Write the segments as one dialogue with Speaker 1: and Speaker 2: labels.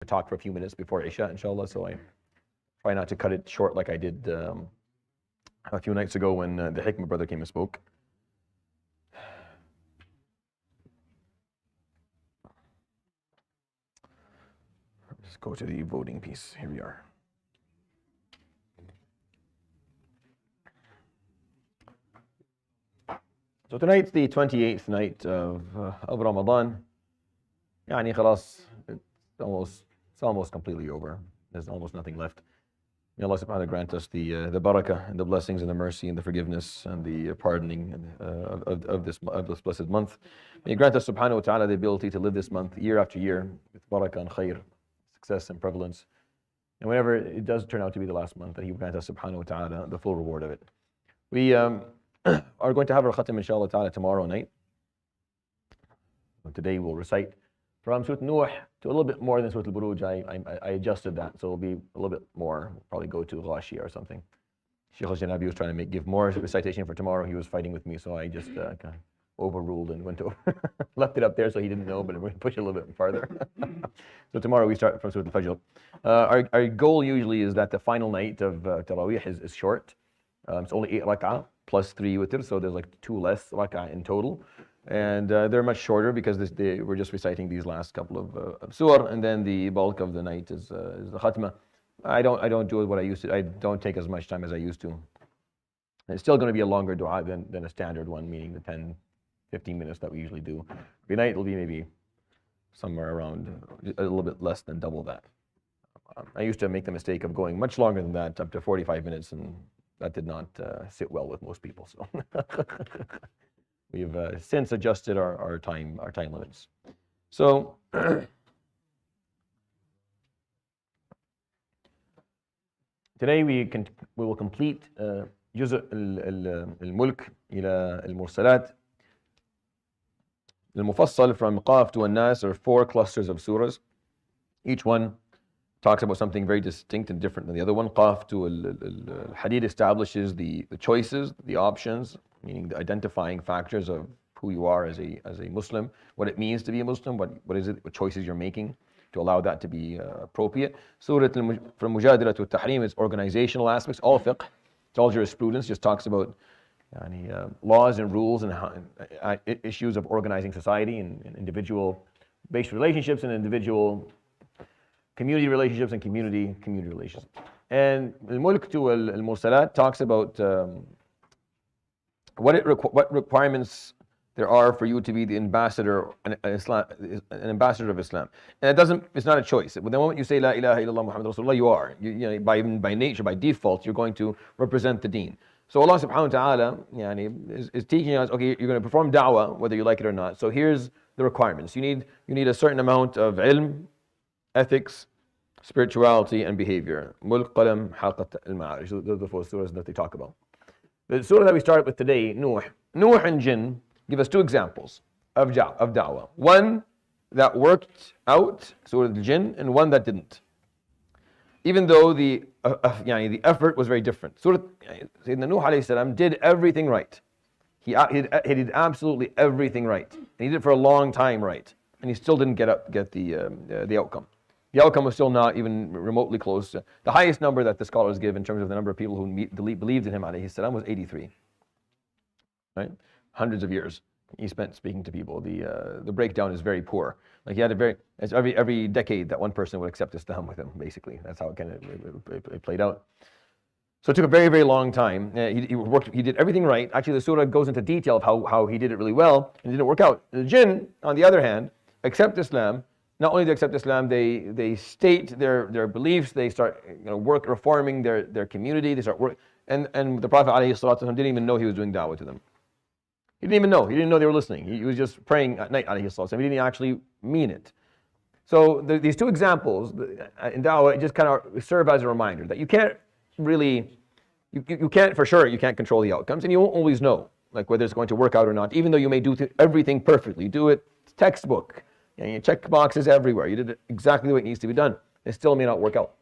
Speaker 1: talk for a few minutes before Isha, inshallah, so I try not to cut it short like I did a few nights ago when the Hikmah brother came and spoke. Let's go to the voting piece. Here we are. So tonight's the 28th night of Ramadan. Yani khalas, it's almost completely over. There's almost nothing left. May Allah subhanahu wa ta'ala grant us the barakah and the blessings and the mercy and the forgiveness and the pardoning of this blessed month. May He grant us subhanahu wa ta'ala the ability to live this month year after year with barakah and khair, success and prevalence. And whenever it does turn out to be the last month, that He will grant us subhanahu wa ta'ala the full reward of it. We are going to have our khatam inshallah ta'ala tomorrow night. Today we'll recite from Surat Nuh to a little bit more than Surat Al-Buruj. I adjusted that, so it'll be a little bit more. We'll probably go to Al-Ghashiyah or something. Sheikh Al-Janabi was trying to give more recitation for tomorrow. He was fighting with me, so I just kind of overruled and went over, left it up there so he didn't know, but we're going to push it a little bit farther. So tomorrow we start from Surat Al-Fajr. Our goal usually is that the final night of Taraweeh is short. It's only 8 rak'ah plus 3 witr, so there's like 2 less rak'ah in total. And they're much shorter because we're just reciting these last couple of surah, and then the bulk of the night is the khatma. I don't do what I used to. I don't take as much time as I used to. And it's still going to be a longer dua than a standard one, meaning the 10, 15 minutes that we usually do. Every night it'll be maybe somewhere around a little bit less than double that. I used to make the mistake of going much longer than that, up to 45 minutes, and that did not sit well with most people. So we've since adjusted our time limits. So today we will complete جزء الملك إلى المرسلات. المفصل from Qaf to An-Nas are 4 clusters of surahs. Each one talks about something very distinct and different than the other one. Qaf to Al-Hadid establishes the choices, the options, meaning the identifying factors of who you are as a Muslim, what it means to be a Muslim, what choices you're making to allow that to be appropriate. Surat from Mujadila to Tahrim is organizational aspects, all fiqh, it's all jurisprudence, just talks about laws and rules and issues of organizing society and individual-based relationships and individual community relationships and community relationships. And Al-Mulk to Al-Mursalat talks about what requirements there are for you to be the ambassador, an ambassador of Islam. And it's not a choice. The moment you say La ilaha illallah Muhammad Rasulullah, you are. By nature, by default, you're going to represent the deen. So Allah subhanahu wa ta'ala is teaching us, okay, you're going to perform da'wah, whether you like it or not. So here's the requirements. You need a certain amount of ilm, ethics, spirituality, and behavior. Mulk, Qalam, Haqat, Al-Ma'arij. Those are the 4 surahs that they talk about. The surah that we started with today, Nuh and Jinn, give us 2 examples of da'wah. One that worked out, Surah Al-Jinn, and one that didn't. Even though the effort was very different. Surah Sayyidina Nuh alayhi salam did everything right. He did absolutely everything right. And he did it for a long time right. And he still didn't get the outcome. The outcome was still not even remotely close. The highest number that the scholars give in terms of the number of people who believed in him alayhi salam was 83. Right? Hundreds of years he spent speaking to people. The breakdown is very poor. Like he had every decade that one person would accept Islam with him, basically. That's how it kind of played out. So it took a very, very long time. He did everything right. Actually, the surah goes into detail of how he did it really well, and it didn't work out. The jinn, on the other hand, accept Islam. Not only do they accept Islam, they state their beliefs. They start reforming their community. They start work, and the Prophet ﷺ didn't even know he was doing da'wah to them. He didn't even know. He didn't know they were listening. He was just praying at night, ﷺ. He didn't actually mean it. So these 2 examples in da'wah just kind of serve as a reminder that you can't really, you can't for sure, you can't control the outcomes, and you won't always know like whether it's going to work out or not, even though you may do everything perfectly. You do it textbook. You check boxes everywhere. You did it exactly the way it needs to be done. It still may not work out.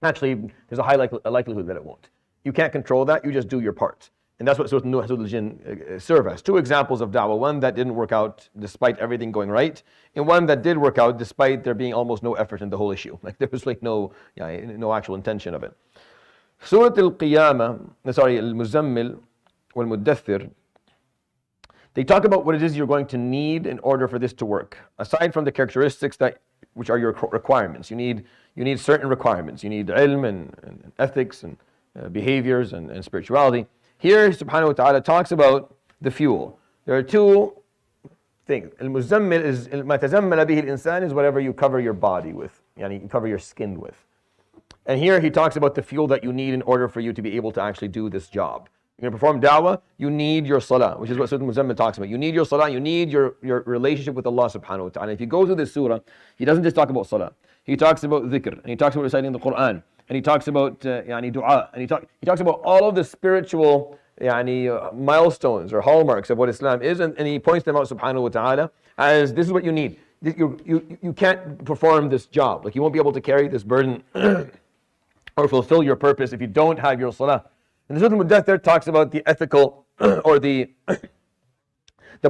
Speaker 1: Actually, there's a high likelihood that it won't. You can't control that. You just do your part. And that's what Surah Nuh, Surah Al-Jinn serve as. Two examples of da'wah. One that didn't work out despite everything going right, and one that did work out despite there being almost no effort in the whole issue. Like there was like no actual intention of it. Surah Al-Qiyamah, Al-Muzammil wal-Muddathir, they talk about what it is you're going to need in order for this to work. Aside from the characteristics which are your requirements. You need certain requirements. You need ilm and ethics and behaviors and spirituality. Here, subhanahu wa ta'ala talks about the fuel. There are two things. Al-Muzammil is, مَا تَزَمَّلَ بِهِ الْإِنسان is whatever you cover your body with, you cover your skin with. And here he talks about the fuel that you need in order for you to be able to actually do this job. You're going to perform da'wah, you need your salah, which is what Surah Al-Muzammil talks about. You need your salah, you need your relationship with Allah subhanahu wa ta'ala. If you go through this surah, he doesn't just talk about salah. He talks about dhikr, and he talks about reciting the Quran, and he talks about dua, and he talks about all of the spiritual milestones or hallmarks of what Islam is, and he points them out subhanahu wa ta'ala as this is what you need. You can't perform this job. Like you won't be able to carry this burden or fulfill your purpose if you don't have your salah. And the Surah Al-Muddathir talks about the ethical or the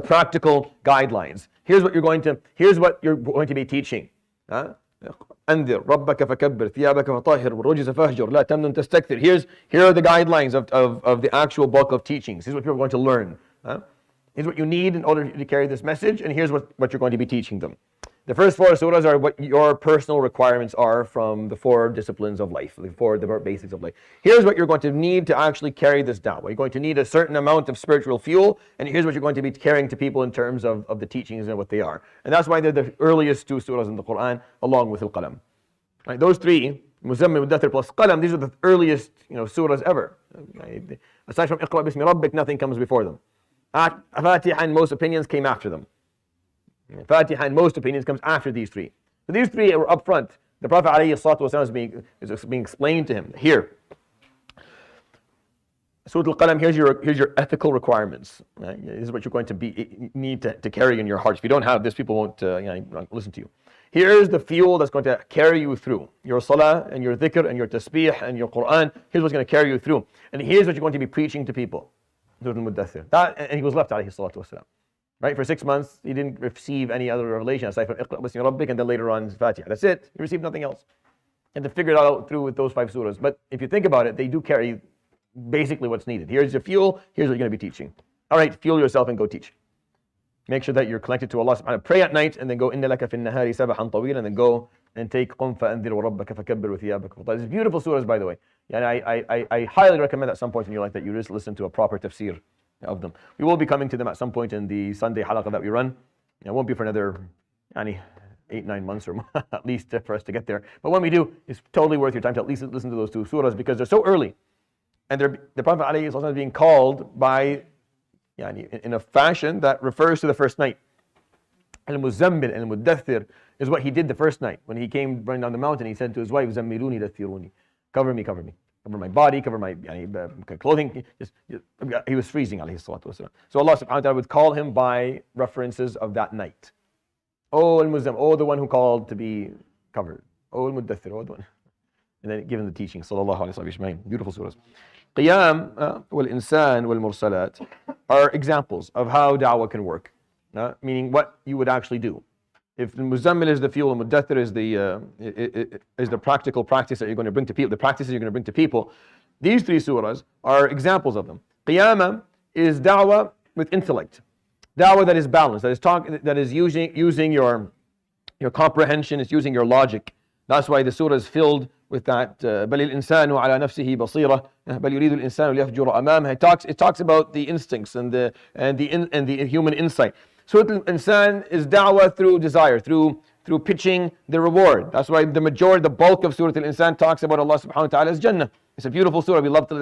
Speaker 1: practical guidelines. Here's what you're going to be teaching. أنذر ربك فكبر ثيابك فطهر والرجز فاهجر لا تمنن تستكثر. Here are the guidelines of the actual bulk of teachings. Here's what people are going to learn. Here's what you need in order to carry this message, and here's what you're going to be teaching them. The first four surahs are what your personal requirements are from the four disciplines of life, the basics of life. Here's what you're going to need to actually carry this da'wah. You're going to need a certain amount of spiritual fuel, and here's what you're going to be carrying to people in terms of the teachings and what they are. And that's why they're the earliest two surahs in the Quran, along with Al-Qalam. Right, those three, Muzammil, Muddathir plus Qalam, these are the earliest surahs ever. Aside from Iqra bismi Rabbik, nothing comes before them. Fatiha, in most opinions, came after them. Fatiha, in most opinions, comes after these three. So these three were up front. The Prophet ﷺ is being explained to him. Here, Surah Al-Qalam, here's your ethical requirements. Right? This is what you're going to need to carry in your heart. If you don't have this, people won't listen to you. Here's the fuel that's going to carry you through. Your salah and your dhikr and your tasbih and your Quran. Here's what's going to carry you through. And here's what you're going to be preaching to people. Surah Al-Muddathir. And he was left, alayhi salatu wasalam. Right, for 6 months, he didn't receive any other revelation aside from Iqra bismi Rabbik, and then later on Fatiha. That's it. He received nothing else. And to figure it out through with those 5 surahs. But if you think about it, they do carry basically what's needed. Here's your fuel. Here's what you're going to be teaching. All right, fuel yourself and go teach. Make sure that you're connected to Allah subhanahu wa ta'ala. Pray at night and then go, Inna laka fin nahari sabahan tawil, and then go and take Qum fa'anzir wa rabbaka fakabbir wa thiyabaka fatahhir. These beautiful surahs, by the way. And I highly recommend at some point in your life that you just listen to a proper tafsir of them. We will be coming to them at some point in the Sunday halaqah that we run. It won't be for another 8-9 months or more, at least for us to get there. But when we do, it's totally worth your time to at least listen to those 2 surahs because they're so early. And the Prophet ﷺ is being called by, in a fashion that refers to the first night. Al-Muzammil and Al-Muddathir is what he did the first night. When he came running down the mountain, he said to his wife, Zammiluni dathiruni. Cover me, cover me. Cover my body, cover my clothing. He was freezing, alayhi salatu wasalam. So Allah subhanahu wa ta'ala would call him by references of that night. Oh, Al-Muzammil, oh, the one who called to be covered. Oh, Al-Muddathir, oh, the one. And then give him the teaching, sallallahu alayhi wa sallam. Beautiful surahs. Qiyam wal-insan wal-mursalat are examples of how da'wah can work. Meaning what you would actually do. If the Muzammil is the fuel, and Muddathir is the practical practice that you're going to bring to people, the practices you're going to bring to people, these 3 surahs are examples of them. Qiyamah is da'wah with intellect. Da'wah that is balanced, that is using your comprehension, it's using your logic. That's why the surah is filled with that. بَلِ الْإِنسَانُ عَلَى نَفْسِهِ بَصِيرًا بَلْ يُرِيدُ الْإِنسَانُ لِيَفْجُرَ أَمَامَهُ. It talks about the instincts and the human insight. Surah Al-Insan is da'wah through desire, through pitching the reward. That's why the bulk of Surah Al-Insan talks about Allah subhanahu wa ta'ala's Jannah. It's a beautiful surah. We love to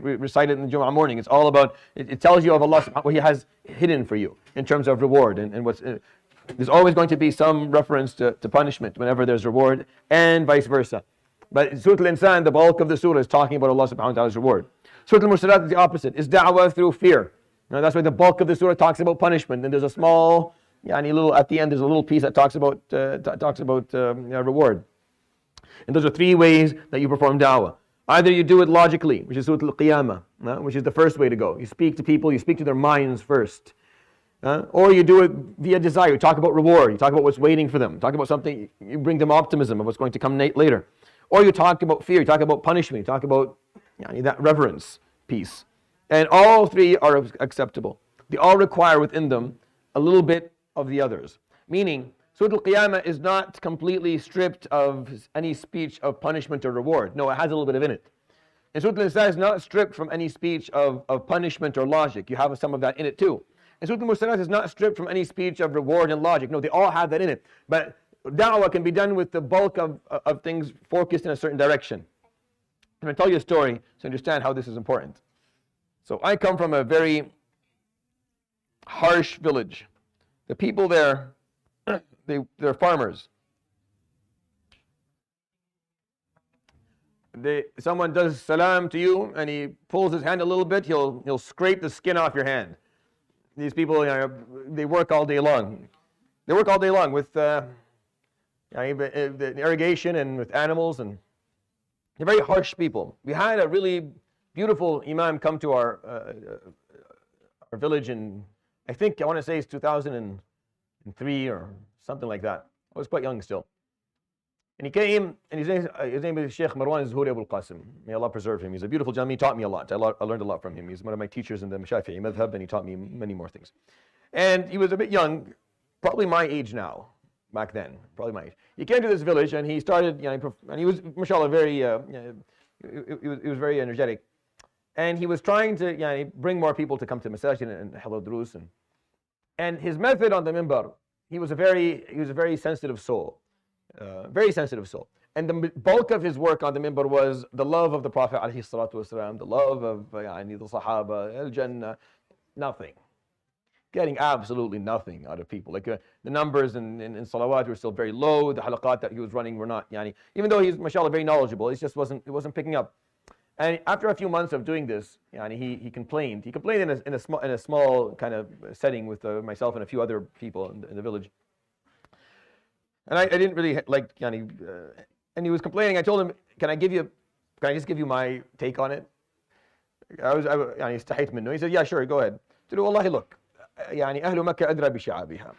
Speaker 1: recite it in the Jumu'ah morning. It's all about, it tells you of Allah, what He has hidden for you in terms of reward. And what's there's always going to be some reference to punishment whenever there's reward, and vice versa. But Surah Al-Insan, the bulk of the surah is talking about Allah subhanahu wa ta'ala's reward. Surah Al-Mursalat is the opposite. It's da'wah through fear. That's why the bulk of the surah talks about punishment, and there's a small, at the end there's a little piece that talks about reward. And those are 3 ways that you perform da'wah. Either you do it logically, which is Surat Al-Qiyamah, which is the first way to go. You speak to people, you speak to their minds first. Or you do it via desire. You talk about reward. You talk about what's waiting for them. You talk about something, you bring them optimism of what's going to come later. Or you talk about fear. You talk about punishment. You talk about that reverence piece. And all three are acceptable. They all require within them a little bit of the others. Meaning, Surah Al-Qiyamah is not completely stripped of any speech of punishment or reward. No, it has a little bit of in it. And Surah Al-Nisa is not stripped from any speech of punishment or logic. You have some of that in it too. And Surah Al-Mursalat is not stripped from any speech of reward and logic. No, they all have that in it. But da'wah can be done with the bulk of things focused in a certain direction. I'm going to tell you a story to understand how this is important. So I come from a very harsh village. The people there, they're farmers. Someone does salam to you and he pulls his hand a little bit, he'll scrape the skin off your hand. These people, they work all day long. They work all day long with the irrigation and with animals, and they're very harsh people. We had a really beautiful imam come to our village in, I want to say it's 2003 or something like that. I was quite young still. And he came, and his name is Sheikh Marwan Zuhuri Abul Qasim. May Allah preserve him. He's a beautiful gentleman. He taught me a lot. I learned a lot from him. He's one of my teachers in the Shafi'i madhab, and he taught me many more things. And he was a bit young, probably my age now, back then, probably my age. He came to this village, and he started, and he was, mashallah, very, he was very energetic. And he was trying to bring more people to come to masajid and halal durus. And his method on the minbar, he was a very sensitive soul. Very sensitive soul. And the bulk of his work on the minbar was the love of the Prophet ﷺ, the love of the Sahaba, Al-Jannah, nothing. Getting absolutely nothing out of people. Like the numbers in salawat were still very low. The halaqat that he was running were not, even though he's, mashallah, very knowledgeable, it wasn't picking up. And after a few months of doing this, he complained. He complained in a small kind of setting with myself and a few other people in the village. And I didn't really like, and he was complaining. I told him, can I just give you my take on it? He said, yeah, sure, go ahead. I said, wallahi, look, أهل مكة أدرى بشعابها.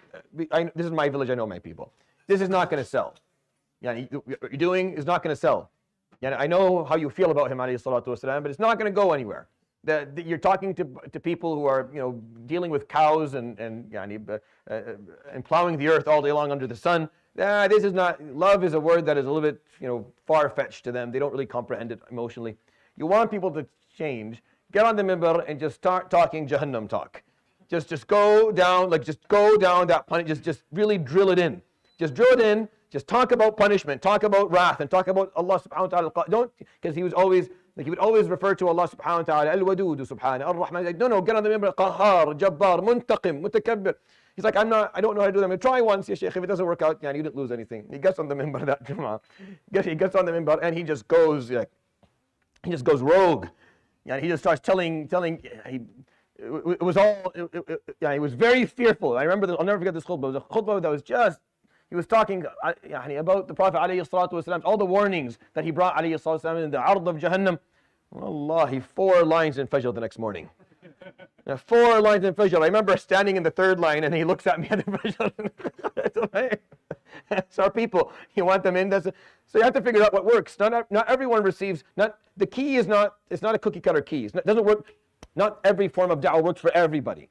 Speaker 1: This is my village, I know my people. This is not going to sell. What you're doing is not going to sell. I know how you feel about him, alayhi salatu wasalam, but it's not going to go anywhere. You're talking to people who are, dealing with cows and plowing the earth all day long under the sun. This is not, love is a word that is a little bit, far-fetched to them. They don't really comprehend it emotionally. You want people to change, get on the minbar and just start talking Jahannam talk. Just go down, that punishment, just really drill it in. Just drill it in, just talk about punishment, talk about wrath, and talk about Allah subhanahu wa ta'ala. Don't, because he would always refer to Allah subhanahu wa ta'ala, Al-Wadud subhanahu, Ar-Rahman. No, get on the minbar, Qahhar, Jabbar, Muntaqim, Mutakabbir. He's like, I don't know how to do them. I try once, ya Shaykh, if it doesn't work out, you didn't lose anything. He gets on the minbar that Jum'ah. He gets on the minbar and he just goes rogue. He just starts telling, it was all, he was very fearful. I remember this, I'll never forget this khutbah. It was a khutbah that was just, he was talking about the Prophet alayhi salatu wasalam, all the warnings that he brought alayhi salatu wasalam in the ard of Jahannam. Wallahi, 4 lines in Fajr the next morning. 4 lines in Fajr. I remember standing in the 3rd line and he looks at me at the Fajr. It's our people. You want them in. So you have to figure out what works. Not everyone receives. The key is not. It's not a cookie cutter key. It doesn't work. Not every form of da'wah works for everybody.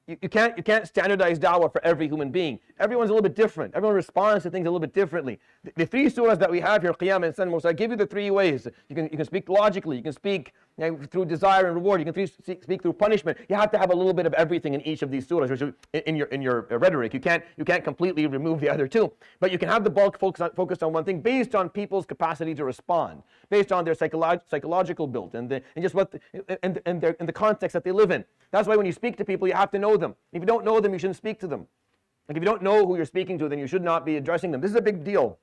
Speaker 1: You can't standardize da'wah for every human being. Everyone's a little bit different. Everyone responds to things a little bit differently. The 3 surahs that we have here, Qiyamah and Sun, Musa, give you the 3 ways. You can speak logically. You can speak through desire and reward. You can speak through punishment. You have to have a little bit of everything in each of these surahs, which is in your rhetoric. You can't completely remove the other 2, but you can have the bulk focused on one thing based on people's capacity to respond, based on their psychological build and just the context that they live in. That's why when you speak to people, you have to know them. If you don't know them, you shouldn't speak to them. Like if you don't know who you're speaking to, then you should not be addressing them. This is a big deal.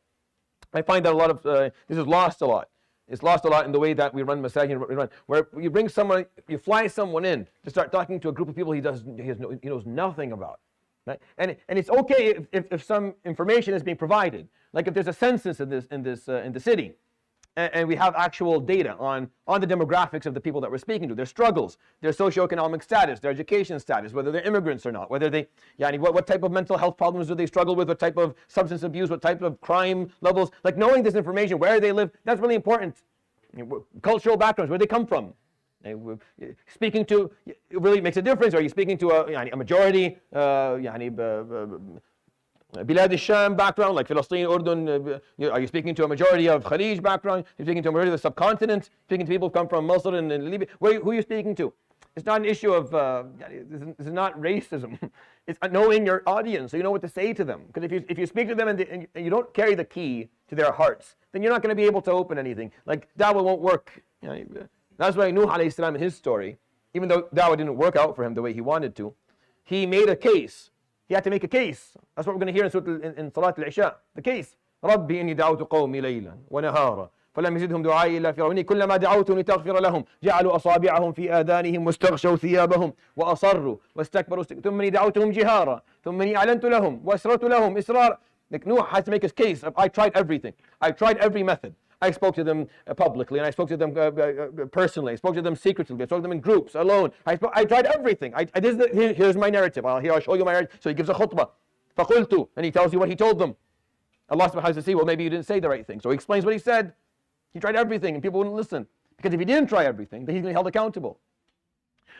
Speaker 1: I find that a lot of this is lost a lot. It's lost a lot in the way that we run masajid, where you bring someone, you fly someone in to start talking to a group of people he knows nothing about. Right? And it's okay if some information is being provided. Like if there's a census in the city, And we have actual data on the demographics of the people that we're speaking to, their struggles, their socioeconomic status, their education status, whether they're immigrants or not, whether they, what type of mental health problems do they struggle with, what type of substance abuse, what type of crime levels. Like knowing this information, where they live, that's really important. Cultural backgrounds, where they come from. Speaking to, it really makes a difference. Are you speaking to a majority, Bilad al-Sham background, like Palestine, Urdun? Are you speaking to a majority of Khalij background? You're speaking to a majority of the subcontinent? Speaking to people who come from Masr and Libya? Who are you speaking to? It's not an issue of, this is not racism. It's knowing your audience, so you know what to say to them. Because if you speak to them and you don't carry the key to their hearts, then you're not going to be able to open anything. Like da'wah won't work. That's why Nuh alayhi salam in his story, even though da'wah didn't work out for him the way he wanted to, he made a case. He had to make a case. That's what we're going to hear in Salat al-Isha. The case. رَبِّ إِنِّي دَعَوْتُ قَوْمِي لَيْلًا وَنَهَارًا فَلَمْ يَزِدْهُمْ دُعَائِي إِلَّا فِرَارًا كُلَّمَا دَعَوْتُهُمْ لِتَغْفِرَ لَهُمْ جَعَلُوا أَصَابِعَهُمْ فِي آذَانِهِمْ وَاسْتَغْشَوْا ثِيَابَهُمْ وَأَصَرُّوا وَاسْتَكْبَرُوا ثُمَّ إِنِّي دَعَوْتُهُمْ جِهَارًا ثُمَّ إِنِّي أَعْلَنْتُ لَهُمْ وَأَسْرَرْتُ لَهُم إِسْرَارًا. Like Nuh has to make his case. I tried everything. I tried every method. I spoke to them publicly, and I spoke to them personally. I spoke to them secretly. I spoke to them in groups, alone. I tried everything. Here's my narrative. Here I'll show you my narrative. So he gives a khutbah. فَقُلْتُ, and he tells you what he told them. Allah subhanahu wa ta'ala says, well, maybe you didn't say the right thing. So he explains what he said. He tried everything, and people wouldn't listen. Because if he didn't try everything, then he's going to be held accountable.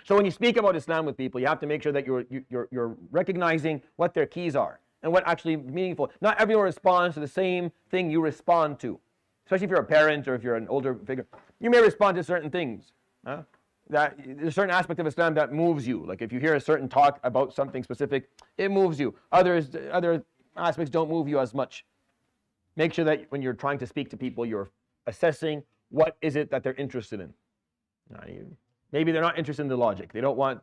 Speaker 1: So when you speak about Islam with people, you have to make sure that you're recognizing what their keys are and what actually is meaningful. Not everyone responds to the same thing you respond to. Especially if you're a parent or if you're an older figure. You may respond to certain things. That there's a certain aspect of Islam that moves you. Like if you hear a certain talk about something specific, it moves you. Other aspects don't move you as much. Make sure that when you're trying to speak to people, you're assessing what is it that they're interested in. Maybe they're not interested in the logic. They want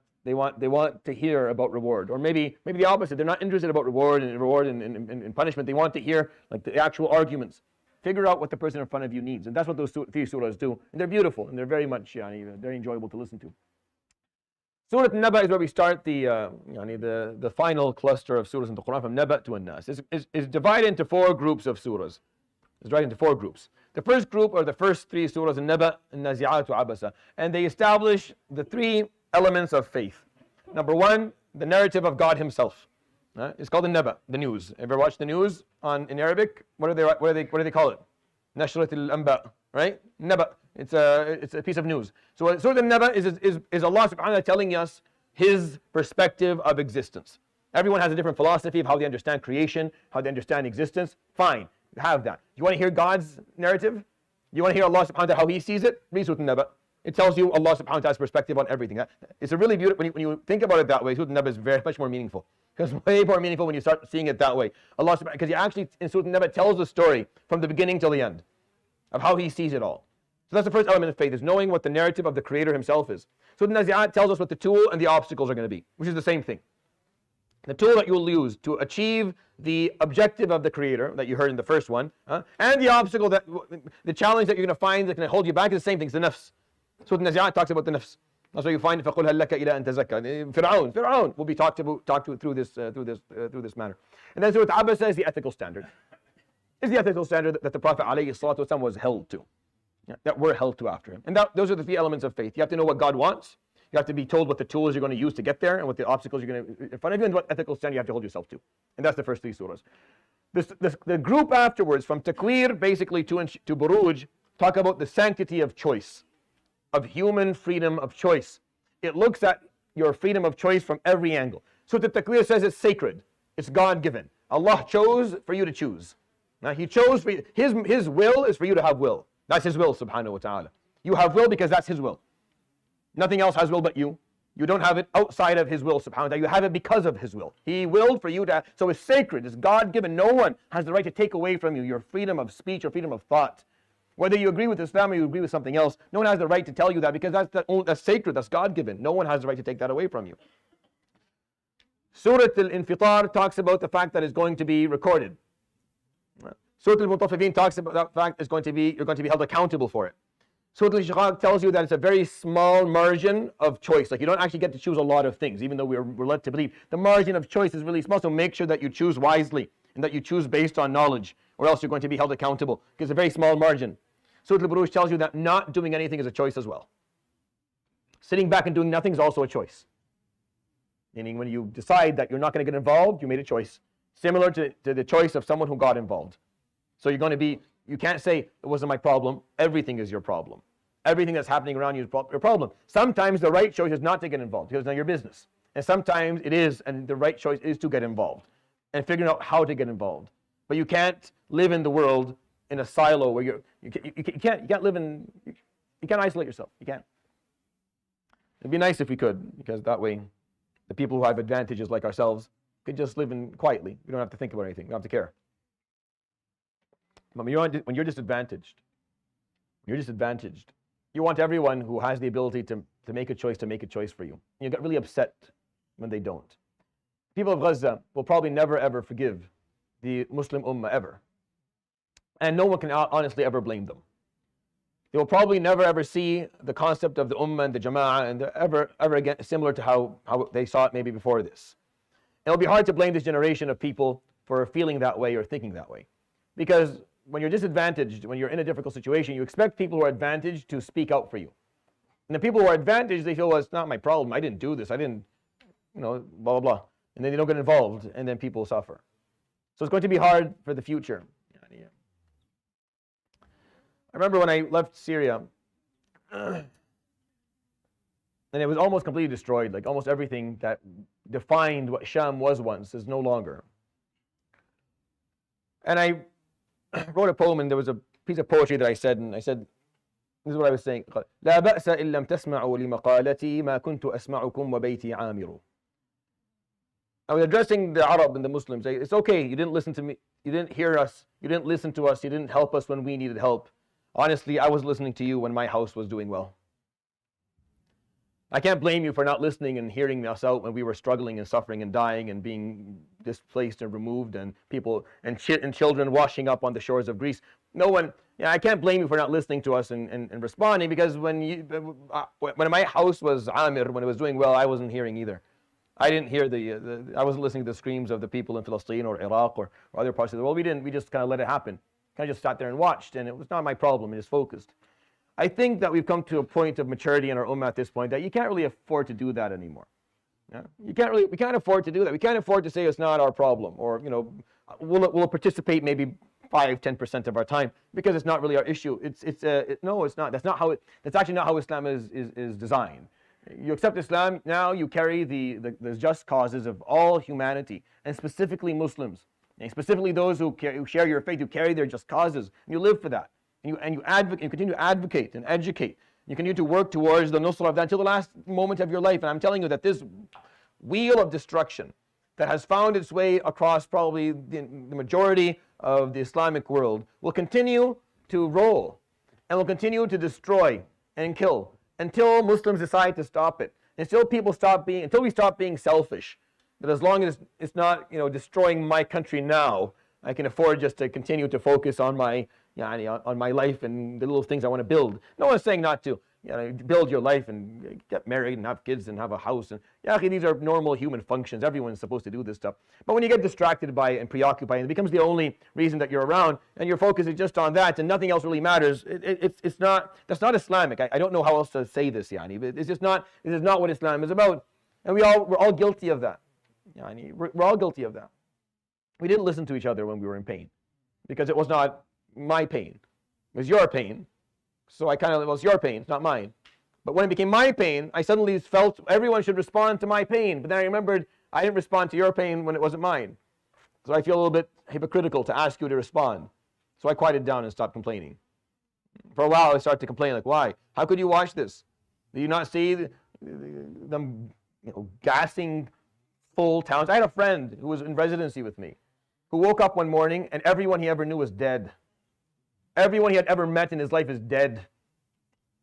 Speaker 1: to hear about reward, or maybe the opposite. They're not interested about reward and punishment. They want to hear like the actual arguments. Figure out what the person in front of you needs, and that's what those three surahs do. And they're beautiful, and they're very much very enjoyable to listen to. Surah An-Naba is where we start the final cluster of surahs in the Quran, from Naba to An-Nas. It's divided into 4 groups of surahs. It's divided into 4 groups. The first group are the first 3 surahs, An-Naba, An-Nazi'at, Abasa, and they establish the 3 elements of faith. Number 1, the narrative of God Himself. It's called the Naba, the news. Ever watch the news in Arabic? What do they call it? Nashrat al-Anba, right? Naba. It's a piece of news. So Surah An-Naba is Allah subhanahu wa ta'ala telling us His perspective of existence. Everyone has a different philosophy of how they understand creation, how they understand existence. Fine, have that. You want to hear God's narrative? You want to hear Allah subhanahu wa ta'ala how He sees it? Read Surah An-Naba. It tells you Allah subhanahu wa ta'ala's perspective on everything. It's a really beautiful, when you think about it that way, Surah An-Naba is very much more meaningful. Because it's way more meaningful when you start seeing it that way. Allah subhanahu, because He actually, in Surah An-Naba, tells the story from the beginning till the end of how He sees it all. So that's the first element of faith, is knowing what the narrative of the Creator Himself is. Surah An-Nazi'at tells us what the tool and the obstacles are going to be, which is the same thing. The tool that you'll use to achieve the objective of the Creator that you heard in the first one, and the obstacle, the challenge that you're going to find that's going to hold you back, is the same thing. It's the nafs. Surah An-Nazi'at talks about the nafs. That's why you find فَقُلْ هَلْ لَكَ إِلَىٰ أَن تَزَكَّى. Fir'aun will be talked to through this matter. And then Surah Abasa is the ethical standard. Is the ethical standard that the Prophet ﷺ was held to, that we're held to after him. And those are the 3 elements of faith. You have to know what God wants. You have to be told what the tools you're going to use to get there, and what the obstacles you're going to in front of you, and what ethical standard you have to hold yourself to. And that's the first 3 surahs. The group afterwards, from Takwir basically to Buruj, talk about the sanctity of choice, of human freedom of choice. It looks at your freedom of choice from every angle. So the Takwir says it's sacred. It's God-given. Allah chose for you to choose. Now He chose for you. His will is for you to have will. That's His will, subhanahu wa ta'ala. You have will because that's His will. Nothing else has will but you. You don't have it outside of His will, subhanahu wa ta'ala. You have it because of His will. He willed for you to have, so it's sacred. It's God-given. No one has the right to take away from you your freedom of speech or freedom of thought. Whether you agree with Islam or you agree with something else, no one has the right to tell you that, because that's sacred, that's God-given. No one has the right to take that away from you. Surah Al-Infitar talks about the fact that it's going to be recorded. Surah Al-Mutaffifin talks about that fact you're going to be held accountable for it. Surah Al-Shiqaq tells you that it's a very small margin of choice. Like you don't actually get to choose a lot of things, even though we're led to believe. The margin of choice is really small, so make sure that you choose wisely and that you choose based on knowledge, or else you're going to be held accountable, because it's a very small margin. Surat Al-Buruj tells you that not doing anything is a choice as well. Sitting back and doing nothing is also a choice. Meaning when you decide that you're not going to get involved, you made a choice. Similar to the choice of someone who got involved. So you're going to be, you can't say, it wasn't my problem. Everything is your problem. Everything that's happening around you is your problem. Sometimes the right choice is not to get involved because it's not your business. And sometimes it is, and the right choice is to get involved and figuring out how to get involved. But you can't live in the world in a silo where you can't live in, you can't isolate yourself. You can't. It'd be nice if we could, because that way the people who have advantages like ourselves could just live in quietly. We don't have to think about anything. We don't have to care. But when you're disadvantaged, you want everyone who has the ability to make a choice for you. You get really upset when they don't. People of Gaza will probably never ever forgive the Muslim Ummah ever. And no one can honestly ever blame them. They will probably never ever see the concept of the Ummah and the Jama'ah and ever again similar to how they saw it maybe before this. It'll be hard to blame this generation of people for feeling that way or thinking that way. Because when you're disadvantaged, when you're in a difficult situation, you expect people who are advantaged to speak out for you. And the people who are advantaged, they feel, well, it's not my problem. I didn't do this. I didn't, blah, blah, blah. And then they don't get involved, and then people suffer. So it's going to be hard for the future. I remember when I left Syria, and it was almost completely destroyed. Like almost everything that defined what Sham was once is no longer. And I wrote a poem, and there was a piece of poetry that I said, and I said, this is what I was saying. لا بأس إن لم تسمعوا لمقالتي ما كنت أسمعكم وبيتي عامر. I was addressing the Arab and the Muslims. It's okay, you didn't listen to me, you didn't hear us, you didn't listen to us, you didn't help us when we needed help. Honestly, I was listening to you when my house was doing well. I can't blame you for not listening and hearing us out when we were struggling and suffering and dying and being displaced and removed and people and children washing up on the shores of Greece. No one, I can't blame you for not listening to us and responding, because when my house was Amir, when it was doing well, I wasn't hearing either. I didn't hear I wasn't listening to the screams of the people in Palestine or Iraq or other parts of the world. We just kind of let it happen. Kind of just sat there and watched, and it was not my problem. I just focused. I think that we've come to a point of maturity in our ummah at this point that you can't really afford to do that anymore. Yeah? We can't afford to do that. We can't afford to say it's not our problem, or we'll participate maybe 5-10% of our time because it's not really our issue. No, it's not. That's actually not how Islam is designed. You accept Islam, now you carry the just causes of all humanity, and specifically Muslims, and specifically those who share your faith, who carry their just causes, and you live for that. And you advocate, you continue to advocate and educate. You continue to work towards the nusrah of that until the last moment of your life. And I'm telling you that this wheel of destruction that has found its way across probably the majority of the Islamic world will continue to roll and will continue to destroy and kill until Muslims decide to stop it. Until we stop being selfish. That as long as it's not destroying my country now, I can afford just to continue to focus on my life and the little things I want to build. No one's saying not to build your life and get married and have kids and have a house. And these are normal human functions. Everyone's supposed to do this stuff. But when you get distracted by it and preoccupied, and it becomes the only reason that you're around, and your focus is just on that, and nothing else really matters. That's not Islamic. I don't know how else to say this, but this is not what Islam is about. And we're all guilty of that. We're all guilty of that. We didn't listen to each other when we were in pain, because it was not my pain. It was your pain. So it was your pain, it's not mine. But when it became my pain, I suddenly felt everyone should respond to my pain. But then I remembered I didn't respond to your pain when it wasn't mine. So I feel a little bit hypocritical to ask you to respond. So I quieted down and stopped complaining. For a while I started to complain, like, why? How could you watch this? Do you not see them gassing full towns? I had a friend who was in residency with me, who woke up one morning and everyone he ever knew was dead. Everyone he had ever met in his life is dead.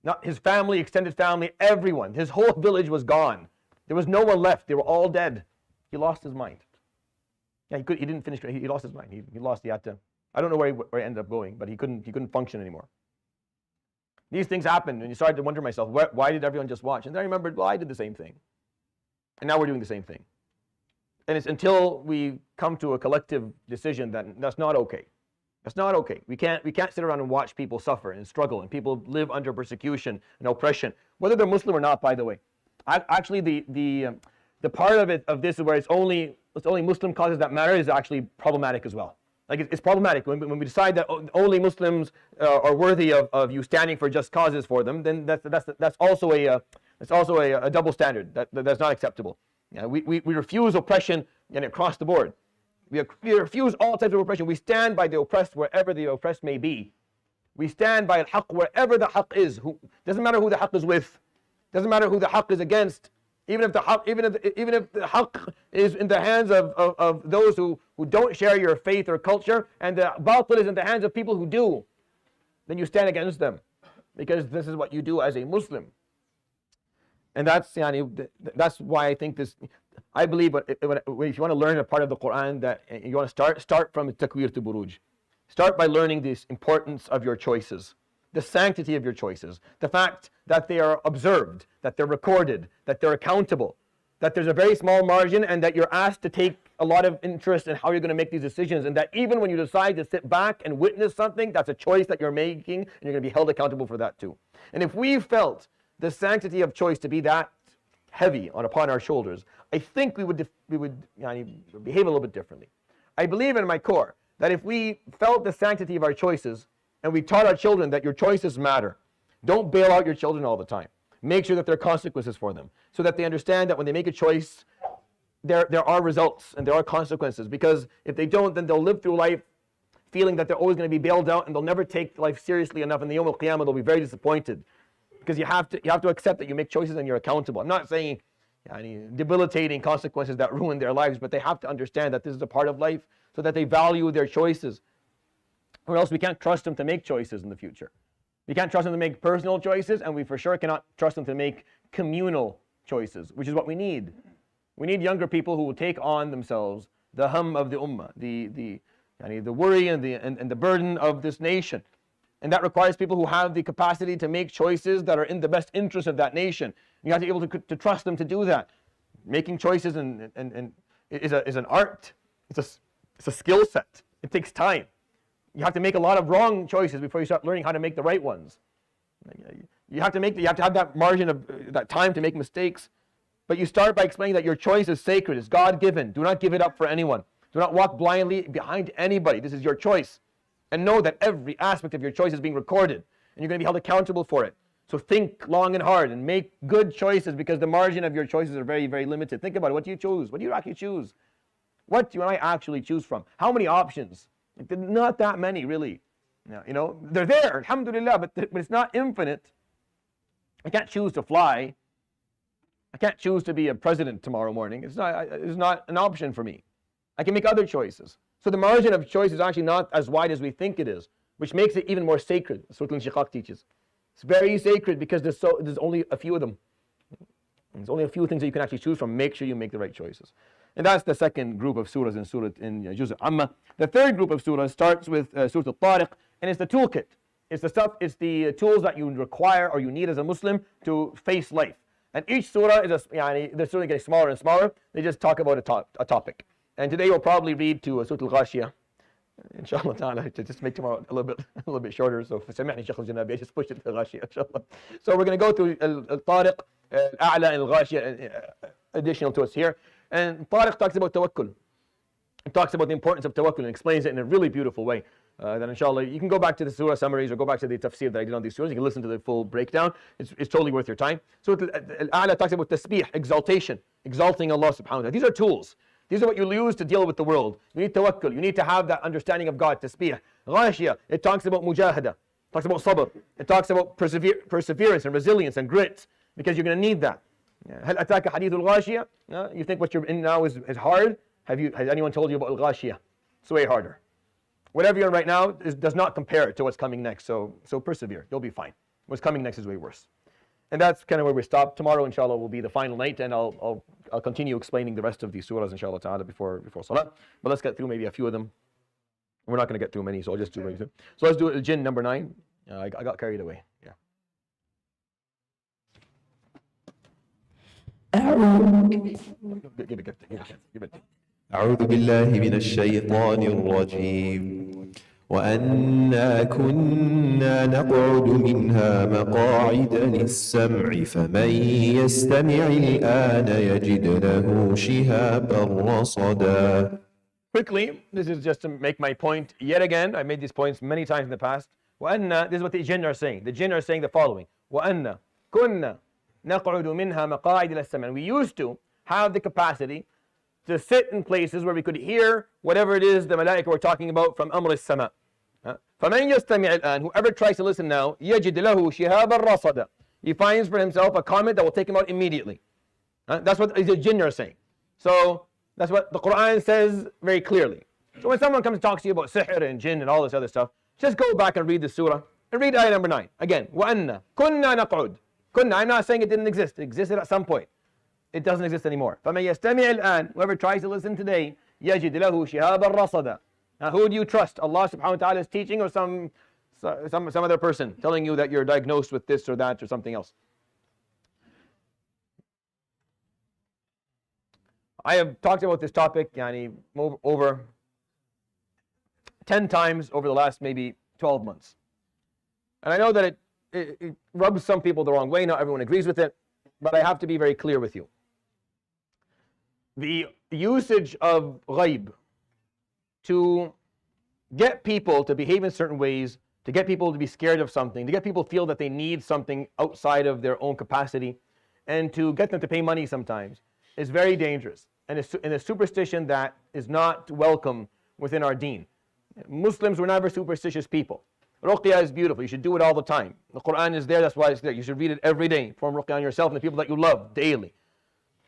Speaker 1: Not his family, extended family, everyone. His whole village was gone. There was no one left. They were all dead. He lost his mind. He didn't finish. He lost his mind. He had to. I don't know where he ended up going, but he couldn't function anymore. These things happened, and you started to wonder myself, why did everyone just watch? And then I remembered, well, I did the same thing, and now we're doing the same thing. And it's until we come to a collective decision that that's not okay. That's not okay. We can't sit around and watch people suffer and struggle and people live under persecution and oppression, whether they're Muslim or not, by the way. Actually, the part of this is where it's only Muslim causes that matter is actually problematic as well. Like it's problematic when we decide that only Muslims are worthy of you standing for just causes for them. Then that's also a double standard. That's not acceptable. Yeah, we refuse oppression and across the board. We refuse all types of oppression. We stand by the oppressed wherever the oppressed may be. We stand by al-haq wherever the haq is. Doesn't matter who the haq is with. Doesn't matter who the haq is against. Even if the haq is in the hands of those who don't share your faith or culture, and the batil is in the hands of people who do, then you stand against them, because this is what you do as a Muslim. And that's why I think this. I believe if you want to learn a part of the Quran that you want to start from Takwir to Buruj. Start by learning the importance of your choices, the sanctity of your choices, the fact that they are observed, that they're recorded, that they're accountable, that there's a very small margin, and that you're asked to take a lot of interest in how you're going to make these decisions, and that even when you decide to sit back and witness something, that's a choice that you're making, and you're going to be held accountable for that too. And if we felt the sanctity of choice to be that heavy upon our shoulders, I think we would behave a little bit differently. I believe in my core that if we felt the sanctity of our choices and we taught our children that your choices matter, don't bail out your children all the time. Make sure that there are consequences for them, so that they understand that when they make a choice, there are results and there are consequences. Because if they don't, then they'll live through life feeling that they're always going to be bailed out, and they'll never take life seriously enough. In the Yawm al-Qiyamah, they'll be very disappointed. Because you have to accept that you make choices and you're accountable. I'm not saying any debilitating consequences that ruin their lives, but they have to understand that this is a part of life, so that they value their choices. Or else we can't trust them to make choices in the future. We can't trust them to make personal choices, and we for sure cannot trust them to make communal choices, which is what we need. We need younger people who will take on themselves the hum of the ummah, the worry and the burden of this nation. And that requires people who have the capacity to make choices that are in the best interest of that nation. You have to be able to trust them to do that. Making choices is an art. It's a skill set. It takes time. You have to make a lot of wrong choices before you start learning how to make the right ones. You have to have that margin of that time to make mistakes. But you start by explaining that your choice is sacred, it's God-given. Do not give it up for anyone. Do not walk blindly behind anybody. This is your choice. And know that every aspect of your choice is being recorded, and you're going to be held accountable for it. So think long and hard and make good choices, because the margin of your choices are very, very limited. Think about it. What do you choose? What do you actually choose? What do I actually choose from? How many options? Not that many, really. They're there, alhamdulillah, but it's not infinite. I can't choose to fly. I can't choose to be a president tomorrow morning. It's not an option for me. I can make other choices. So the margin of choice is actually not as wide as we think it is, which makes it even more sacred. Surat al-Inshiqaq teaches. It's very sacred because there's only a few of them. There's only a few things that you can actually choose from. Make sure you make the right choices. And that's the second group of surahs in Juz' Amma. The third group of surahs starts with Surat Al-Tariq, and it's the toolkit. It's the tools that you require or you need as a Muslim to face life. And each surah the surah getting smaller and smaller. They just talk about a topic. And today we'll probably read to Surat Al-Ghashiyah, inshallah ta'ala, to just make tomorrow a little bit shorter. So سمعني شيخ الجنابي, I just pushed it to Al-Ghashiyah, inshallah. So we're going to go through Al-Tariq, Al-A'la, and Al-Ghashiyah, additional to us here. And Tariq talks about tawakkul. It talks about the importance of tawakkul and explains it in a really beautiful way. Then inshallah, you can go back to the surah summaries or go back to the tafsir that I did on these surahs. You can listen to the full breakdown. It's totally worth your time. So Al-A'la talks about tasbih, exaltation, exalting Allah subhanahu wa ta'ala. These are tools. These are what you use to deal with the world. You need tawakkul. You need to have that understanding of God, tasbih. Ghashiyah, it talks about mujahada. It talks about sabr. It talks about perseverance and resilience and grit, because you're going to need that. هل أتاك حديث الغاشية? You think what you're in now is hard? Has anyone told you about Al-Ghashiyah? It's way harder. Whatever you're in right now does not compare to what's coming next. So persevere. You'll be fine. What's coming next is way worse. And that's kind of where we stop. Tomorrow, inshallah, will be the final night, and I'll continue explaining the rest of these surahs, inshallah ta'ala, before salah. But let's get through maybe a few of them. We're not going to get through many, so I'll just do maybe two. So let's do Al-Jinn number 9. I got carried away. Yeah.
Speaker 2: أعوذ بالله من الشيطان الرجيم وأنا كنا نقعد منها مقاعد للسمع فمن يستمع الآن يجد له شهابا رصدا.
Speaker 1: Quickly, this is just to make my point yet again. I made these points many times in the past. وَأَنَّا, this is what the jinn are saying. The jinn are saying the following. وَأَنَّا كُنَّا نَقْعُدُ مِنْهَا مَقَاعِدَ لِلسَّمْعِ. We used to have the capacity to sit in places where we could hear whatever it is the malaika were talking about from Amr as-Sama. فَمَنْ يَسْتَمِعِ الْآنِ, whoever tries to listen now, يَجِدْ لَهُ شِهَابًا رَصَدًا. He finds for himself a comment that will take him out immediately. That's what the jinn are saying. So that's what the Quran says very clearly. So when someone comes and talks to you about sihr and jinn and all this other stuff, just go back and read the surah and read ayah number 9. Again, وَأَنَّا كُنَّا نَقْعُدْ. Kunna, I'm not saying it didn't exist. It existed at some point. It doesn't exist anymore. فَمَنْ يَسْتَمِعِ الْآنِ, whoever tries to listen today, يَجِدْ لَهُ شِهَابًا رَصَدًا. Now who do you trust? Allah subhanahu wa ta'ala is teaching, or some other person telling you that you're diagnosed with this or that or something else? I have talked about this topic over 10 times over the last maybe 12 months. And I know that it rubs some people the wrong way. Not everyone agrees with it. But I have to be very clear with you. The usage of ghaib to get people to behave in certain ways, to get people to be scared of something, to get people to feel that they need something outside of their own capacity, and to get them to pay money sometimes, is very dangerous. And a superstition that is not welcome within our deen. Muslims were never superstitious people. Ruqyah is beautiful. You should do it all the time. The Quran is there, that's why it's there. You should read it every day. Perform ruqyah on yourself and the people that you love daily.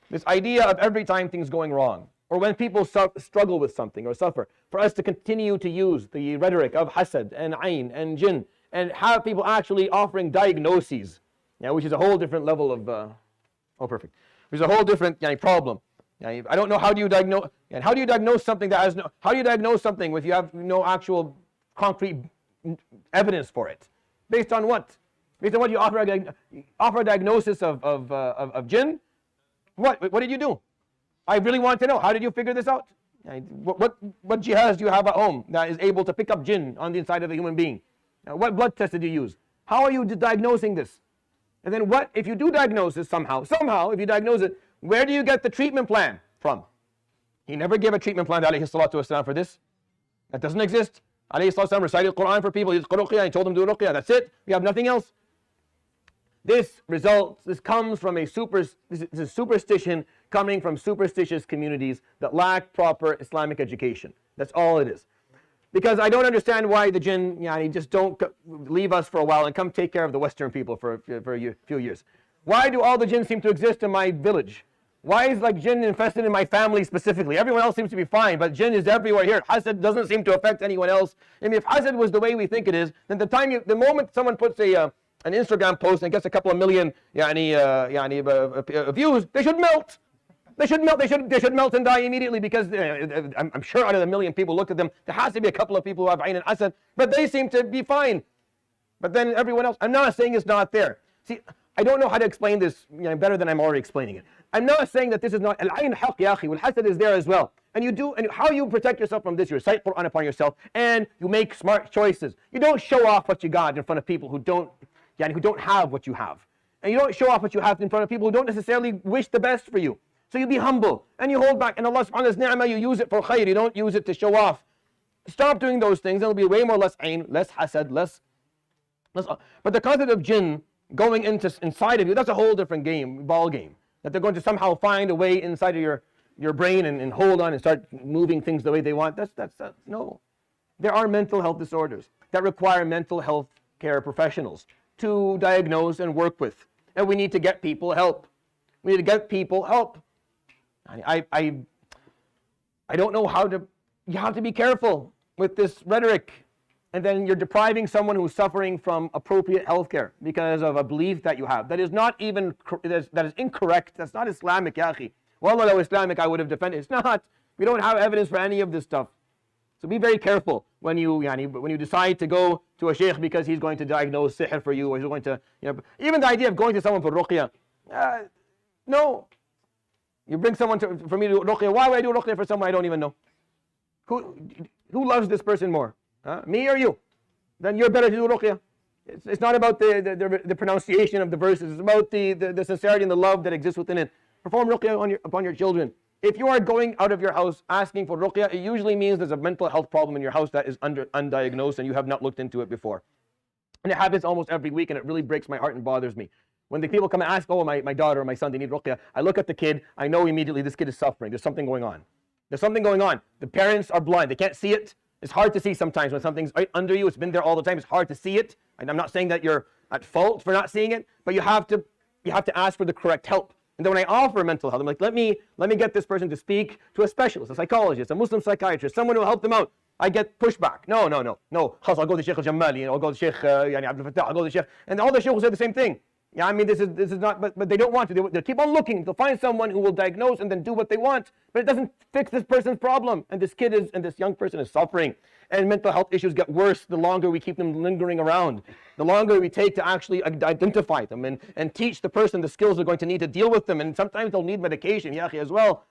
Speaker 1: This idea of every time things going wrong, or when people struggle with something or suffer, for us to continue to use the rhetoric of hasad and ayn and jinn, and have people actually offering diagnoses, which is a whole different level of, which is a whole different problem. I don't know, how do you diagnose, and how do you diagnose something that has no, how do you diagnose something if you have no actual concrete evidence for it? Based on what? Based on what you offer a diagnosis of jinn? What did you do? I really want to know. How did you figure this out? What jihaz do you have at home that is able to pick up jinn on the inside of a human being? What blood test did you use? How are you diagnosing this? And then what if you do diagnose it somehow, if you diagnose it, where do you get the treatment plan from? He never gave a treatment plan to alayhi salatu wasalam for this. That doesn't exist. Alayhi salatu wasalam recited the Quran for people. He did ruqyah, he told them to do ruqyah. That's it. We have nothing else. This comes from this is superstition coming from superstitious communities that lack proper Islamic education. That's all it is. Because I don't understand why the jinn just don't leave us for a while and come take care of the Western people for a few years. Why do all the jinn seem to exist in my village? Why is jinn infested in my family specifically? Everyone else seems to be fine, but jinn is everywhere here. Hasad doesn't seem to affect anyone else. I mean, if hasad was the way we think it is, then the moment someone puts an Instagram post and gets a couple of million views, they should melt. They should melt and die immediately, because I'm sure out of the million people looked at them, there has to be a couple of people who have ayn and hasad, but they seem to be fine. But then everyone else, I'm not saying it's not there. See, I don't know how to explain this better than I'm already explaining it. I'm not saying that this is not al-ayn haq ya akhi, wal-hasad is there as well. And how you protect yourself from this, you recite Quran upon yourself, and you make smart choices. You don't show off what you got in front of people who don't have what you have. And you don't show off what you have in front of people who don't necessarily wish the best for you. So you be humble, and you hold back, and Allah subhanahu wa ta'ala's ni'mah, you use it for khair, you don't use it to show off. Stop doing those things, and it'll be way more less ayn, less hasad, less. But the concept of jinn going inside of you, that's a whole different ball game. That they're going to somehow find a way inside of your brain and hold on and start moving things the way they want. No. There are mental health disorders that require mental health care professionals to diagnose and work with. And we need to get people help. We need to get people help. I don't know how to, you have to be careful with this rhetoric. And then you're depriving someone who's suffering from appropriate health care because of a belief that you have. That is incorrect. That's not Islamic, ya akhi. Wallah, though Islamic, I would have defended it. It's not. We don't have evidence for any of this stuff. So be very careful when you decide to go to a sheikh because he's going to diagnose sihr for you, or he's going to, even the idea of going to someone for ruqyah. No. You bring someone for me to do ruqyah. Why would I do ruqyah for someone I don't even know? Who loves this person more? Me or you? Then you're better to do ruqyah. It's not about the pronunciation of the verses. It's about the sincerity and the love that exists within it. Perform ruqyah upon your children. If you are going out of your house asking for ruqyah, it usually means there's a mental health problem in your house that is undiagnosed and you have not looked into it before. And it happens almost every week, and it really breaks my heart and bothers me. When the people come and ask, oh, my daughter or my son, they need ruqyah, I look at the kid, I know immediately this kid is suffering. There's something going on. There's something going on. The parents are blind. They can't see it. It's hard to see sometimes when something's right under you. It's been there all the time. It's hard to see it. And I'm not saying that you're at fault for not seeing it, but you have to ask for the correct help. And then when I offer mental health, I'm like, let me get this person to speak to a specialist, a psychologist, a Muslim psychiatrist, someone who will help them out. I get pushback. No. I'll go to Sheikh al-Jammali, I'll go to Sheikh Abdul Fattah, I'll go to Sheikh. And all the Sheikh will say the same thing. Yeah, I mean, this is not, but they don't want to. They'll keep on looking. They'll find someone who will diagnose and then do what they want. But it doesn't fix this person's problem. And this young person is suffering. And mental health issues get worse the longer we keep them lingering around. The longer we take to actually identify them and teach the person the skills they're going to need to deal with them. And sometimes they'll need medication, ya akhi, as well.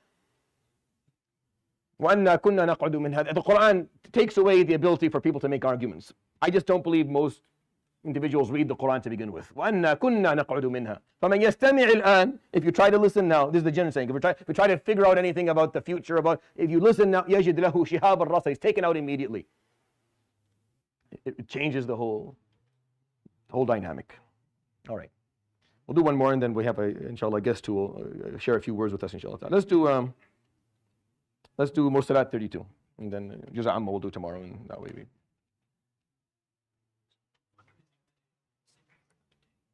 Speaker 1: وَأَنَّا كُنَّا نَقْعُدُ مِنْهَا. The Quran takes away the ability for people to make arguments. I just don't believe most individuals read the Quran to begin with. وَأَنَّا كُنَّا نَقْعُدُ مِنْهَا فَمَنْ يَسْتَمِعِ الْآنِ. If you try to listen now, this is the jinn saying, if we try to figure out anything about the future, if you listen now, يَجِدْ لَهُ شِهَابًا رَصَدًا. He's taken out immediately. It changes the whole dynamic. All right. We'll do one more and then we have inshallah, a guest who will share a few words with us, inshallah. Let's do Surat 32. And then Juz' Amma we'll do tomorrow, and that way we...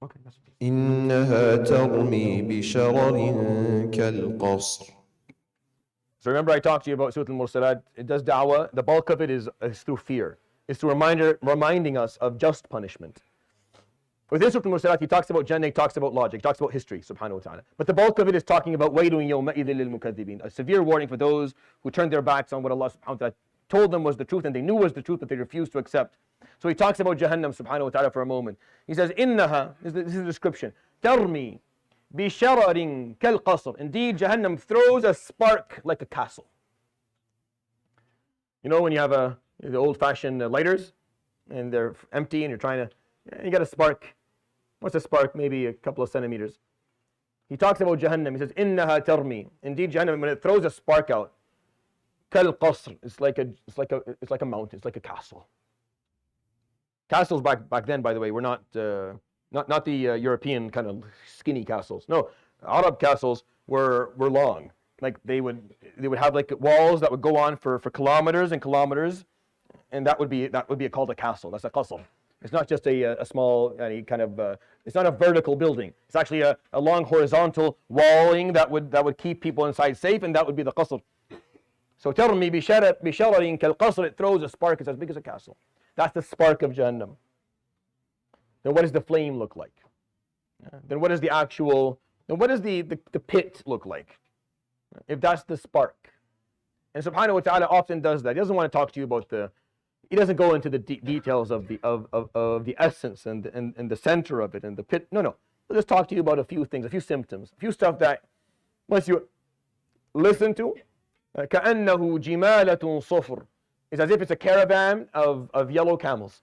Speaker 1: Okay, that's...
Speaker 2: إنها ترمي بشرر كالقصر.
Speaker 1: So remember I talked to you about Surat al-Mursalat. It does da'wah. The bulk of it is through fear. It's through reminding us of just punishment. Within Surat al-Mursalat, he talks about Jannah, he talks about logic, he talks about history, subhanahu wa ta'ala. But the bulk of it is talking about وَيْلٌ يَوْمَئِذٍ لِلْمُكَذِّبِينَ. A severe warning for those who turned their backs on what Allah subhanahu wa ta'ala told them was the truth, and they knew was the truth, but they refused to accept. So he talks about Jahannam subhanahu wa ta'ala for a moment. He says, إِنَّهَا, this is the description, تَرْمِي بِشَرَرٍ كَالْقَصْرِ. Indeed, Jahannam throws a spark like a castle. You know when you have the old-fashioned lighters, and they're empty, and you're trying to, you got a spark. What's a spark? Maybe a couple of centimeters. He talks about Jahannam. He says, إِنَّهَا تَرْمِي. Indeed, Jahannam, when it throws a spark out, كَالْقَصْرِ. It's like a mountain. It's like a castle. Castles back then, by the way, were not the European kind of skinny castles. No, Arab castles were long. Like they would have like walls that would go on for kilometers and kilometers, and that would be called a castle. That's a qasr. It's not just a small kind of. It's not a vertical building. It's actually a long horizontal walling that would keep people inside safe, and that would be the qasr. So ترمي بشرر كالقصر. It throws a spark. It's as big as a castle. That's the spark of Jahannam. Then what does the flame look like? Then what is the actual? Then what does the pit look like? If that's the spark. And subhanahu wa ta'ala often does that. He doesn't want to talk to you about he doesn't go into the details of the essence and the center of it and the pit. No. He'll just talk to you about a few things, a few symptoms, a few stuff that once you listen to, كَأَنَّهُ جِمَالَةٌ صُفْرٌ. It's as if it's a caravan of yellow camels.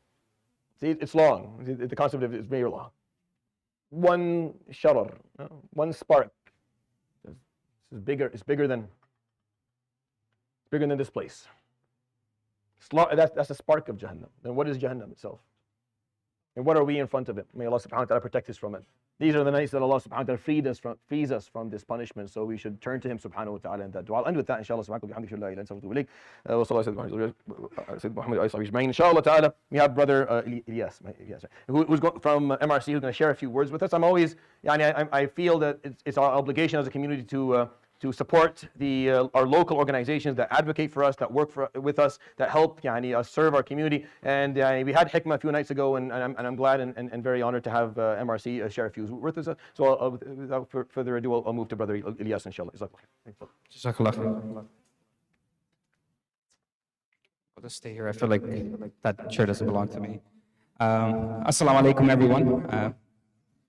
Speaker 1: See, it's long. The concept of it is very long. One sharar, one spark. It's bigger than this place. That's the spark of Jahannam. Then what is Jahannam itself? And what are we in front of it? May Allah subhanahu wa ta'ala protect us from it. These are the nights that Allah subhanahu wa ta'ala frees us from this punishment, so we should turn to Him subhanahu wa ta'ala in that dua. I'll end with that, inshallah. Inshallah ta'ala, we have brother Ilyas, who's from MRC, who's going to share a few words with us. I feel that it's our obligation as a community to support our local organizations that advocate for us, that work with us, that help us serve our community. And we had Hikmah a few nights ago, and I'm glad and very honored to have MRC share a few words with us. So without further ado, I'll move to Brother Ilyas, inshallah.
Speaker 3: Jazakallah. I'll just stay here. I feel like that chair doesn't belong to me. Assalamu alaikum, everyone.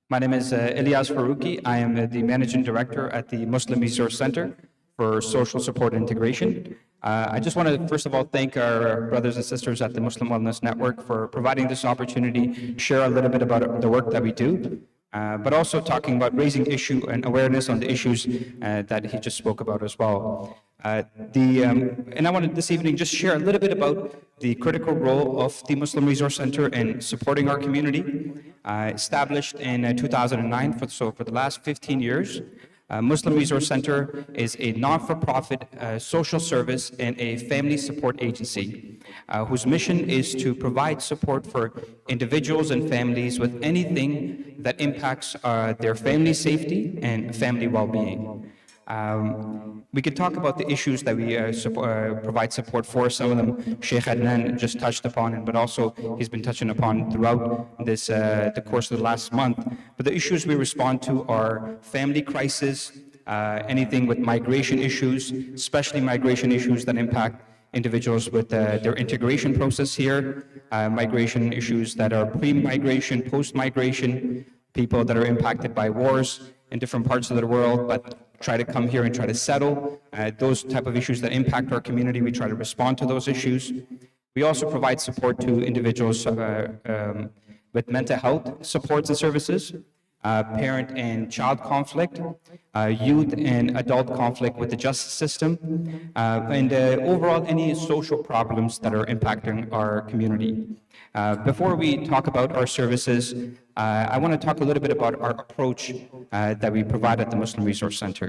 Speaker 3: My name is Ilyas Faruqi. I am the Managing Director at the Muslim Resource Center for social support and integration. I just want to, first of all, thank our brothers and sisters at the Muslim Wellness Network for providing this opportunity to share a little bit about the work that we do, but also talking about raising issue and awareness on the issues that he just spoke about as well. And I wanted this evening just share a little bit about the critical role of the Muslim Resource Center in supporting our community. Established in 2009, for the last 15 years, Muslim Resource Center is a non-for-profit social service and a family support agency whose mission is to provide support for individuals and families with anything that impacts their family safety and family well-being. We could talk about the issues that we provide support for. Some of them Sheikh Adnan just touched upon, but also he's been touching upon throughout this the course of the last month. But the issues we respond to are family crisis, anything with migration issues, especially migration issues that impact individuals with their integration process here, migration issues that are pre-migration, post-migration, people that are impacted by wars in different parts of the world, but try to come here and try to settle. Those type of issues that impact our community, we try to respond to those issues. We also provide support to individuals with mental health supports and services, parent and child conflict, youth and adult conflict with the justice system, and overall any social problems that are impacting our community. Before we talk about our services, I want to talk a little bit about our approach that we provide at the Muslim Resource Center.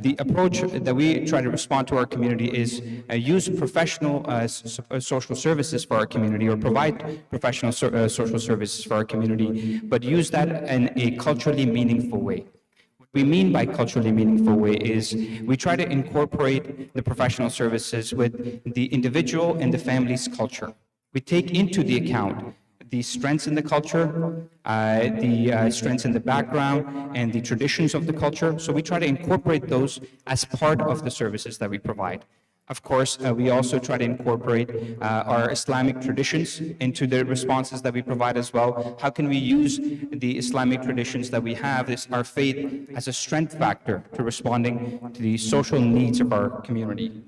Speaker 3: The approach that we try to respond to our community is use professional social services for our community, or provide professional social services for our community, but use that in a culturally meaningful way. What we mean by culturally meaningful way is we try to incorporate the professional services with the individual and the family's culture. We take into the account the strengths in the culture, the strengths in the background, and the traditions of the culture. So we try to incorporate those as part of the services that we provide. Of course, we also try to incorporate our Islamic traditions into the responses that we provide as well. How can we use the Islamic traditions that we have, our faith, as a strength factor to responding to the social needs of our community?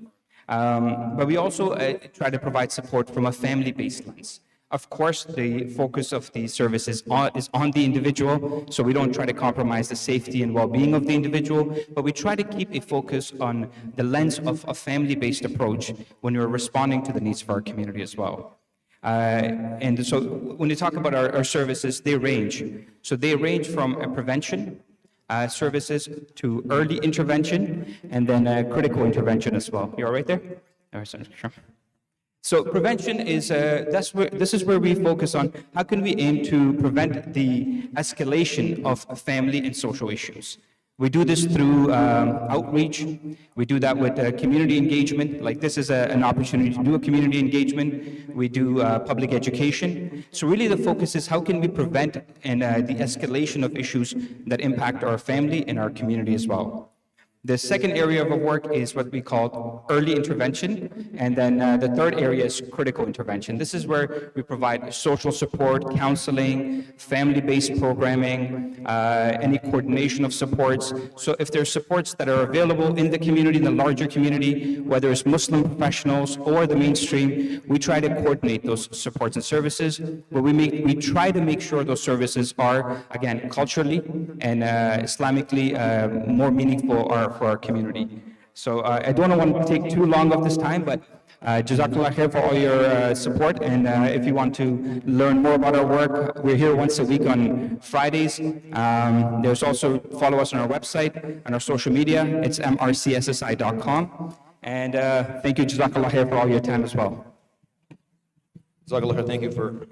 Speaker 3: But we also try to provide support from a family-based lens. Of course, the focus of the service is on the individual, so we don't try to compromise the safety and well-being of the individual, but we try to keep a focus on the lens of a family-based approach when we're responding to the needs of our community as well. And so when you talk about our services, they range. So they range from prevention services to early intervention, and then critical intervention as well. You all right there? All right, sure. So prevention is, this is where we focus on how can we aim to prevent the escalation of family and social issues. We do this through outreach. We do that with community engagement. Like this is an opportunity to do a community engagement. We do public education. So really the focus is how can we prevent the escalation of issues that impact our family and our community as well. The second area of our work is what we call early intervention, and then the third area is critical intervention. This is where we provide social support, counseling, family-based programming, any coordination of supports. So if there are supports that are available in the community, in the larger community, whether it's Muslim professionals or the mainstream, we try to coordinate those supports and services, but we try to make sure those services are, again, culturally and Islamically more meaningful for our community. So I don't want to take too long of this time, but Jazakallah khair for all your support. And if you want to learn more about our work, we're here once a week on Fridays. There's also, follow us on our website and our social media. It's mrcssi.com. And thank you, Jazakallah khair, for all your time as well.
Speaker 4: Jazakallah khair, thank you for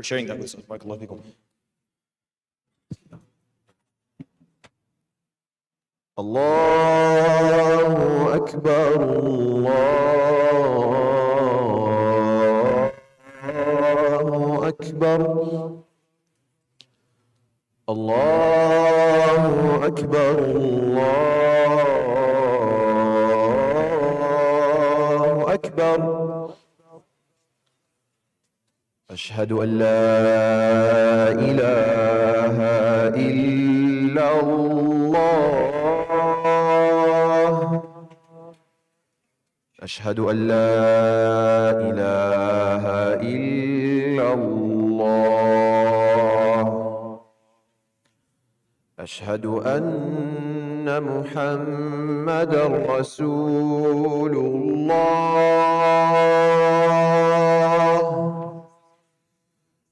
Speaker 4: sharing that with us. Barakallahu feekum.
Speaker 2: الله أكبر الله أكبر الله أكبر الله أكبر أشهد أن لا إله إلا الله أشهد أن لا إله إلا الله أشهد أن محمدا رسول الله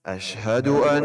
Speaker 2: أشهد أن